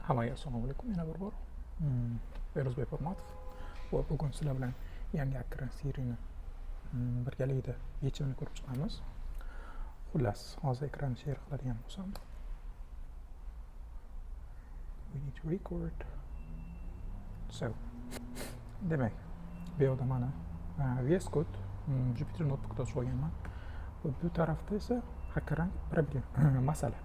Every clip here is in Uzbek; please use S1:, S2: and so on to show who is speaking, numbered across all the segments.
S1: Hammaga assalomu alaykum. Yana bir bor Feruzbek Hurmatov va bugun sizlar bilan yangi akran seriyani birgalikda yechimini ko'rib chiqamiz. Xullas, hozir ekranni share qiladigan bo'lsam, we need to record. So, demak, bu yerda mana VS Code Jupyter Notebook'da ochib olganman. Va bu tarafda esa hakkarang problem masala.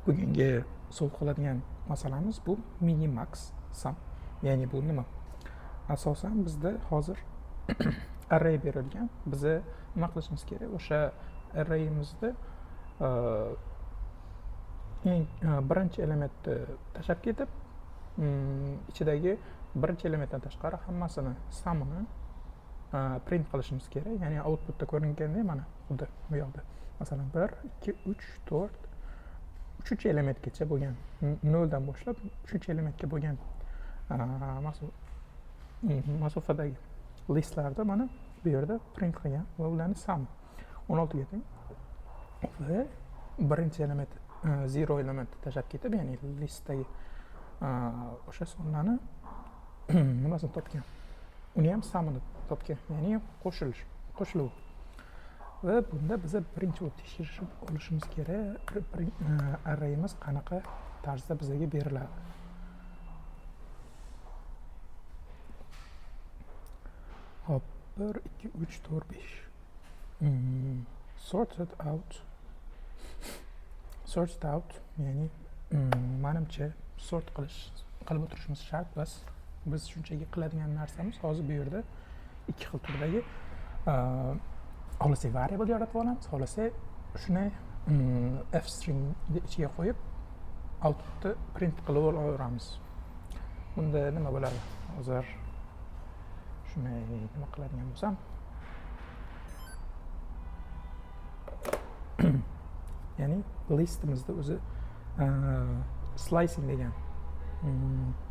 S1: Bugungi solv qiladigan masalamiz bu minimax sum. Ya'ni bu nima? Asosan bizda hozir array berilgan. Biza nima qilishimiz kerak? O'sha arrayimizda birinchi elementni tashlab ketib, ichidagi birinchi elementdan tashqari hammasini sumini print qilishimiz kerak. Ya'ni outputda ko'ringandek mana xuddi bu yoqda. Masalan 1, 2, 3, 4 3 elementgacha bo'lgan 0 dan boshlab 3 elementga bo'lgan masofadagi listlarda mana bu yerda print qilgan va ularning sum 16 ga teng. Va birinchi element 0 elementni tashlab ketib, ya'ni listdagi o'sha sonlarni nimasini topgan. Uni ham sumini topgan, ya'ni qo'shiluv. Va bunda biza birinchi tekshirib olishimiz kerak, arrayimiz qanaqa tarzda bizaga beriladi. Hop, 1, 2, 3, 4, 5. Sorted out, ya'ni menimcha sort qilib o'tirishimiz shart. Bas biz shunchaki qiladigan narsamiz hozir bu yerda ikki xil turdagi xohlasak variable yaratib olamiz, xohlasak shuni f string ichiga qo'yib outputni print qilib olaveramiz. Bunda nima bo'ladi? Hozir shuni nima qiladigan bo'lsam, ya'ni listimizda o'zi slicing degan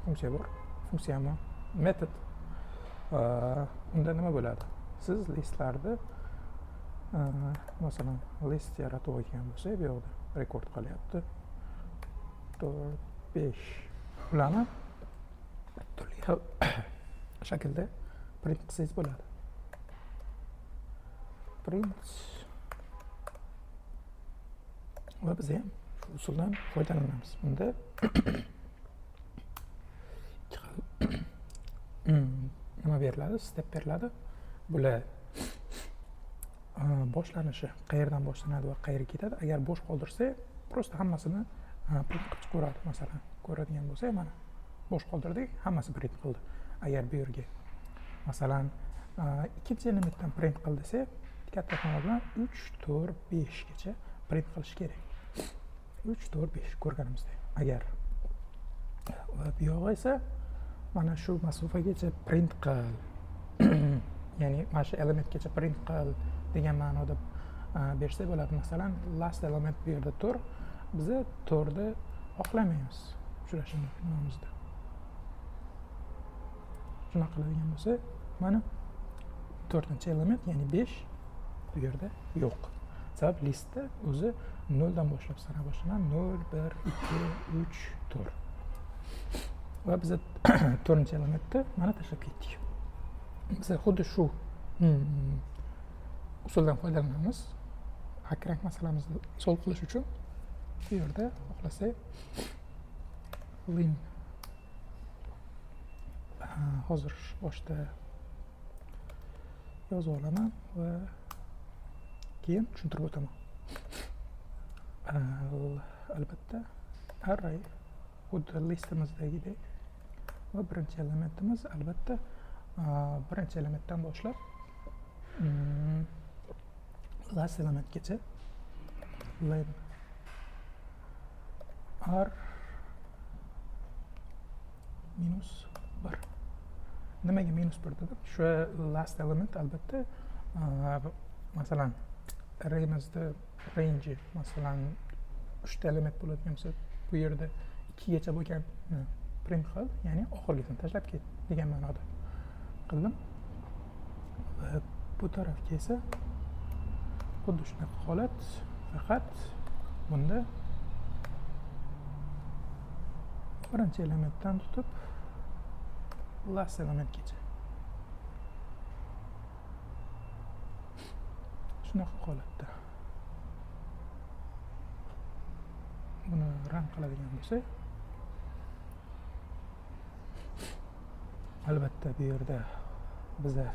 S1: funksiya bor. Funksiyami metod. Unda nima bo'ladi? Siz listlarda masalan list yaratib olgan bo'lsa, bu yerda rekord qilyapti. 4, 5 ularni turli xil shaklda print qilsangiz bo'ladi. Print va biz ham shu usuldan foydalanamiz. Bunda nima beriladi? Step beriladi. Bular boshlanishi qayerdan boshlanadi va qayerga ketadi. Agar bo'sh qoldirsa, prosta hammasini print qilib chiqaradi. Masalan, ko'radigan bo'lsak, mana bo'sh qoldirdik, hammasi print qildi. Agar bu yerga masalan ikkinchi elementdan print qil desa, katta xona bilan 3, 4, 5 gacha print qilish kerak. 3, 4, 5 ko'rganimizdek. Agar va bu yo'q esa mana shu masofagacha print qil. Ya'ni mana shu elementgacha print qil degan ma'noda bersa bo'ladi. Masalan, last element bu yerda 4. Biz 4ni oqlamaymiz uchrashuvimizda. Shuna qiladigan bo'lsa, mana 4-element, ya'ni 5 bu yerda yo'q. Sabab listda o'zi 0 dan boshlab sana boshlanadi. 0, 1, 2, 3, 4. Va biz 4-elementni mana tashlab ketdik. Biz xuddi shu usuldan foydalanamiz. Hakkarang masalamizni solv qilish uchun bu yerda xohlasak lim hozir boshda yozib olaman va keyin tushuntirib o'taman. Albatta array xuddi listimizdagidek va birinchi elementimiz albatta birinchi elementdan boshlab last elementgacha len r minus 1. Nimaga minus 1 dedim? Shu last element albatta masalan arraymizda range masalan 3 ta element bo'ladigan bo'lsa, bu yerda 2 gacha bo'lgan print qil, ya'ni oxirgisini tashlab ket degan ma'noda qildim. Va bu tarafga esa xuddi shunaqa holat, faqat bunda birinchi elementdan tutib last elementgacha shunaqa holatda buni run qiladigan bo'lsak, albatta bu yerda biza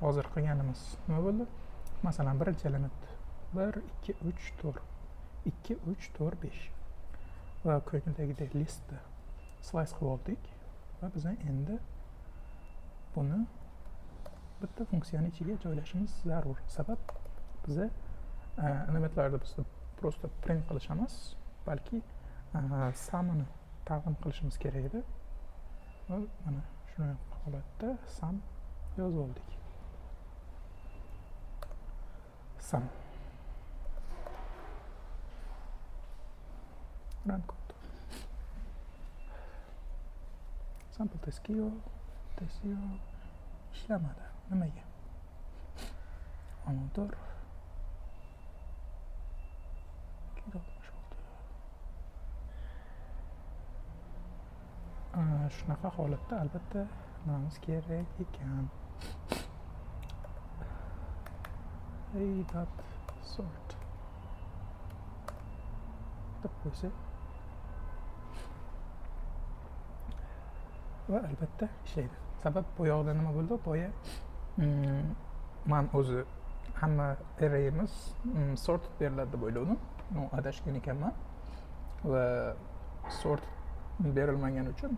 S1: hozir qilganimiz nima bo'ldi? Masalan, birinchi element 1 2 3 4 2 3 4 5 va ko'ngildagidek listni slice qilib oldik va biz endi buni bitta funksiyani ichiga joylashimiz zarur. Sabab biz elementlarni biz просто print qilish emas, balki sum'ini taqdim qilishimiz kerak edi. Va mana shunday holatda sum yozib oldik. Sum run code. Sample testio ishlamadi. Nimaga? Amator shunaqa holatda albatta nimamiz kerak ekan. Sort deb qo'ysak va albatta ishlaydi. Sabab bu yoqda nima bo'ldi? Boya men o'zi hamma arrayimiz sorted beriladi deb o'yladim. Adashgan ekanman va sort berilmagani uchun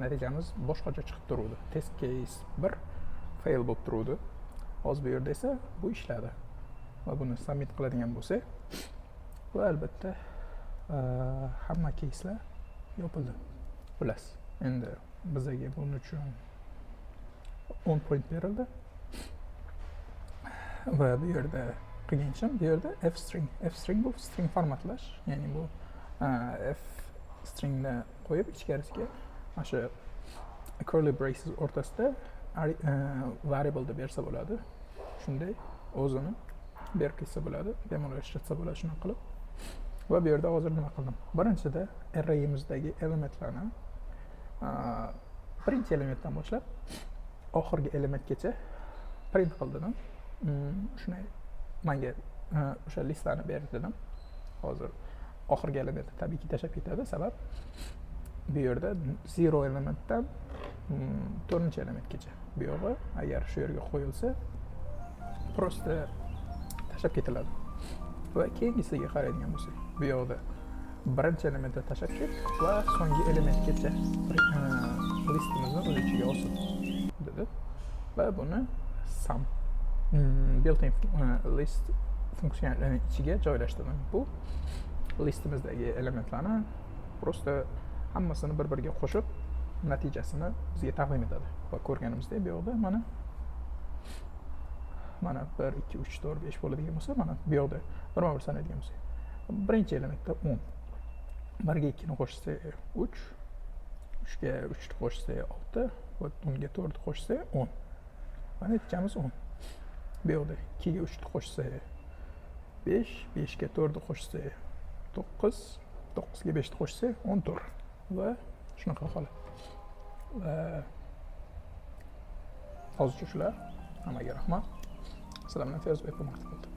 S1: natijamiz boshqacha chiqib turuvdi. Test case 1 fail bo'lib turuvdi. Hozir bu yerda esa bu ishladi. Va buni submit qiladigan bo'lsak, va albatta hamma case'lar yopildi. Xullas, endi bizga buning uchun 10 point berildi. Va bu yerda qilgan ishim, bu yerda f-string bu string formatlash, ya'ni bu f stringni qo'yib ichkarisiga mana shu curly braces o'rtasida variable deb bersa bo'ladi. Shunday o'zini berib ketsa bo'ladi, bemalol ishlatsa bo'ladi shuni qilib. Va bu yerda hozir nima qildim? Birinchida arrayimizdagi elementlarni birinchi elementdan boshlab oxirgi elementgacha print qildim. Shunday menga o'sha listlarni berib dedim. Hozir oxirgi elementni tabiiyki tashlab ketadi, sabab bu yerda 0 elementdan 4-elementgacha. Bu yog'i agar shu yerga qo'yilsa, prosta tashlab ketiladi. Va keyingisiga qaraydigan bo'lsak, bu yoqda birinchi elementni tashlab ket va so'nggi elementgacha listimizni o'z ichiga olsin dedi. Va buni sum built-in list funksiyalarining ichiga joylashtirdim. Bu listimizdagi elementlarni prosta hammasini bir-biriga qo'shib natijasini bizga taqdim etadi. Va ko'rganimizdek bu yoqda mana 1 2 3 4 5 bo'ladigan bo'lsa, mana bu yoqda birma-bir sanaydigan bo'lsak, birinchi elementda 10, 1 ga 2 ni qo'shsa 3, 3 ga 3 ni qo'shsa 6 va 10 ga 4 ni qo'shsa 10. Va natijamiz 10. Bu yoqda 2 ga 3 ni qo'shsa 5, 5 ga 4 ni qo'shsa 9, 9 ga 5 ni qo'shsa 14 va shunaqa holat. Va hozircha shular. Hammaga rahmat. Sizlar bilan Ferzbek bo'lmoqda bo'ldi.